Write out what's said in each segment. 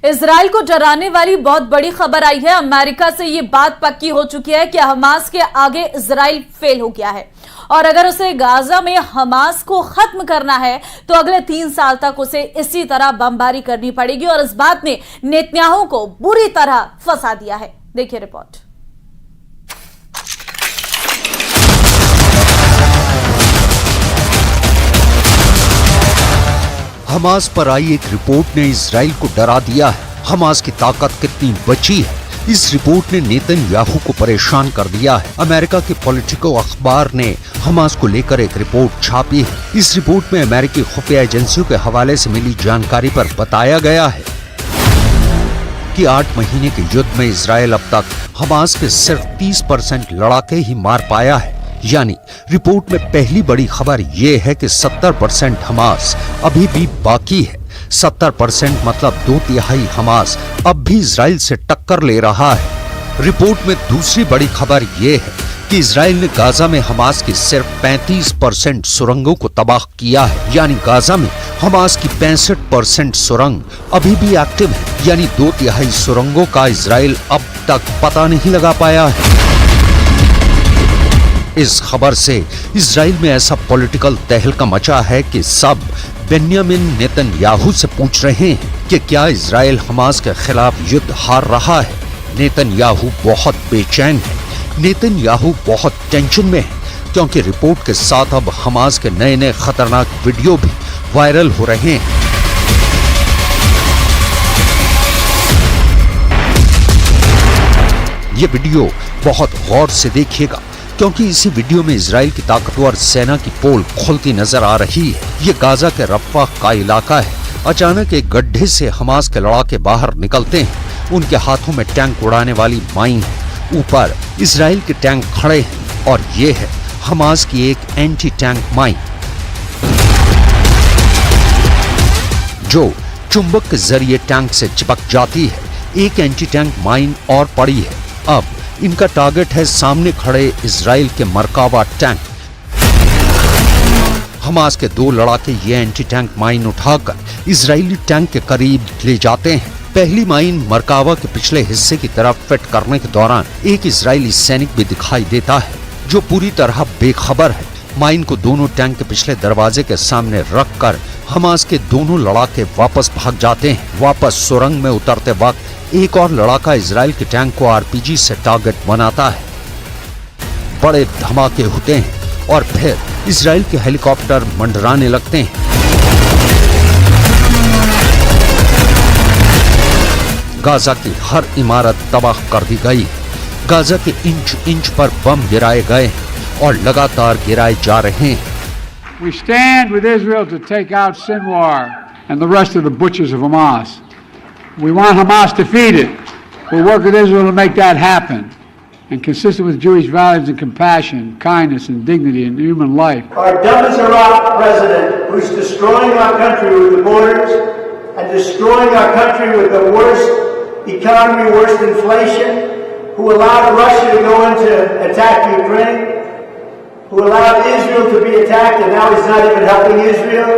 Israel को डराने वाली बहुत बड़ी खबर आई है। अमेरिका से ये बात पक्की हो चुकी है कि हमास के आगे इजराइल फेल हो गया है और अगर उसे गाजा में हमास को खत्म करना है तो अगले 3 साल तक उसे इसी तरह बमबारी करनी पड़ेगी और इस बात ने नेतन्याहू को बुरी तरह फंसा दिया है। देखिए रिपोर्ट। हमास पर आई एक रिपोर्ट ने इजराइल को डरा दिया है। हमास की ताकत कितनी बची है, इस रिपोर्ट ने नेतन्याहू को परेशान कर दिया है। अमेरिका के पॉलिटिको अखबार ने हमास को लेकर एक रिपोर्ट छापी है। इस रिपोर्ट में अमेरिकी खुफिया एजेंसियों के हवाले से मिली जानकारी पर बताया गया है कि 8 महीने के युद्ध में इजराइल अब तक हमास के सिर्फ 30% लड़ाके ही मार पाया है। यानी रिपोर्ट में पहली बड़ी खबर ये है कि 70% हमास अभी भी बाकी है। 70% मतलब 2/3 हमास अब भी इजराइल से टक्कर ले रहा है। रिपोर्ट में दूसरी बड़ी खबर ये है कि इजराइल ने गाजा में हमास की सिर्फ 35% सुरंगों को तबाह किया है। यानी गाजा में हमास की 65% सुरंग अभी भी एक्टिव है। यानी 2/3 सुरंगों का इजराइल अब तक पता नहीं लगा पाया है। इस खबर से इजराइल में ऐसा पॉलिटिकल तहलका मचा है कि सब बेन्यामिन नेतन्याहू से पूछ रहे हैं कि क्या इजराइल हमास के खिलाफ युद्ध हार रहा है। नेतन्याहू बहुत बेचैन है। नेतन्याहू बहुत टेंशन में है क्योंकि रिपोर्ट के साथ अब हमास के नए नए खतरनाक वीडियो भी वायरल हो रहे हैं। ये वीडियो बहुत गौर से देखिएगा क्योंकि इसी वीडियो में इजराइल की ताकतवर सेना की पोल खुलती नजर आ रही है। ये गाजा के रफ़ा का इलाका है। अचानक एक गड्ढे से हमास के लड़ाके बाहर निकलते हैं। उनके हाथों में टैंक उड़ाने वाली माइन है। ऊपर इजराइल के टैंक खड़े हैं और ये है हमास की एक एंटी टैंक माइन जो चुंबक के जरिए टैंक से चिपक जाती है। एक एंटी टैंक माइन और पड़ी है। अब इनका टारगेट है सामने खड़े इजराइल के मरकावा टैंक। हमास के 2 लड़ाके ये एंटी टैंक माइन उठाकर इजरायली टैंक के करीब ले जाते हैं। पहली माइन मरकावा के पिछले हिस्से की तरफ फिट करने के दौरान एक इजरायली सैनिक भी दिखाई देता है जो पूरी तरह बेखबर है। माइन को दोनों टैंक के पिछले दरवाजे के सामने रखकर हमास के दोनों लड़ाके वापस भाग जाते हैं। वापस सुरंग में उतरते वक्त एक और लड़ाका इजराइल के टैंक को आरपीजी से टारगेट बनाता है। बड़े धमाके होते हैं और फिर इजराइल के हेलीकॉप्टर मंडराने लगते हैं। गाजा की हर इमारत तबाह कर दी गई। गाजा के इंच इंच पर बम गिराए गए और लगातार गिराए जा रहे हैं। We stand with Israel to take out Sinwar and the rest of the butchers of Hamas. We want Hamas defeated. We'll work with Israel to make that happen. And consistent with Jewish values and compassion, kindness and dignity and human life. Our dumb as a rock president who's destroying our country with the borders and destroying our country with the worst economy, worst inflation, who allowed Russia to go in to attack Ukraine, who allowed Israel to be attacked and now he's not even helping Israel.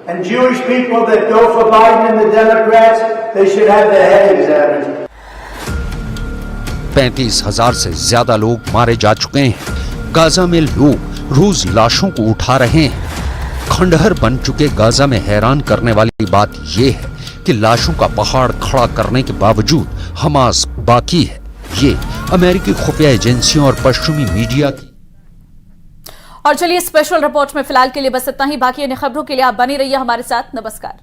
And Jewish people that go for Biden and the Democrats, they should have their head examined. 35,000 से ज्यादा लोग मारे जा चुके हैं। Gaza में लोग रोज लाशों को उठा रहे हैं। खंडहर बन चुके गाजा में हैरान करने वाली बात यह है कि लाशों का पहाड़ खड़ा करने के बावजूद हमास बाकी है। ये अमेरिकी खुफिया एजेंसियों और पश्चिमी मीडिया की। और चलिए स्पेशल रिपोर्ट में फिलहाल के लिए बस इतना ही। बाकी अन्य खबरों के लिए आप बने रहिए हमारे साथ। नमस्कार।